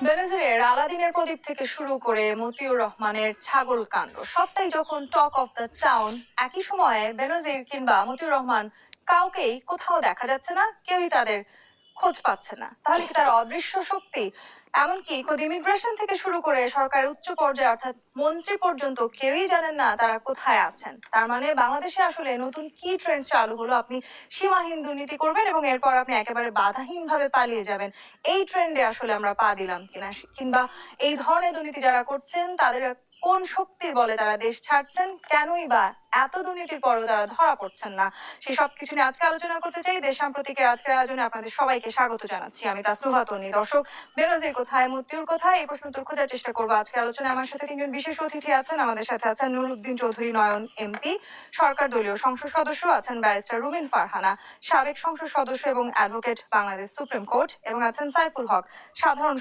বেনাজিরের আলাদিনের প্রদীপ থেকে শুরু করে মতিউর রহমানের ছাগল কাণ্ড সবটাই যখন টক অফ দ্য টাউন, একই সময়ে বেনাজির কিংবা মতিউর রহমান কাউকেই কোথাও দেখা যাচ্ছে না, কেউই তাদের খোঁজ পাচ্ছে না। তাহলে কি তারা অদৃশ্য শক্তি? এমনকি খোদ ইমিগ্রেশন থেকে শুরু করে সরকারের উচ্চ পর্যায়ে অর্থাৎ মন্ত্রী পর্যন্ত কেউই জানেন না তারা কোথায় আছেন। তার মানে বাংলাদেশে আসলে নতুন কি ট্রেন্ড চালু হলো? আপনি সীমাহীন দুর্নীতি করবেন এবং এরপর আপনি একেবারে বাধাহীন ভাবে পালিয়ে যাবেন। এই ট্রেন্ডে আসলে আমরা পা দিলাম কিনা, কিংবা এই ধরনের দুর্নীতি যারা করছেন তাদের কোন শক্তির বলে তারা দেশ ছাড়ছেন, কেনই বা এত দুর্নীতির পরও তারা ধরা পড়ছেন না, সেই সবকিছু নিয়ে আজকে আলোচনা করতে চাই। দেশ সাম্প্রতিকের আজকের আয়োজনে আপনাদের সবাইকে স্বাগত জানাচ্ছি। আমি তাসনুভা তন্নি। দর্শক, বেনাজির কোথায়, মতিউর কোথায়, এই প্রশ্ন উত্তর খোঁজার চেষ্টা করবো আজকের আলোচনায়। আমার সাথে তিনজন বিশেষ অতিথি আছেন। আমাদের সাথে আছেন নুরুদ্দিন চৌধুরী নয়ন এমপি, সরকার দলীয় সংসদ সদস্য, আছেন ব্যারিস্টার রুমিন ফারহানা, সাবেক সংসদ সদস্য এবং অ্যাডভোকেট বাংলাদেশ সুপ্রিম কোর্ট, এবং আছেন সাইফুল হক, সাধারণ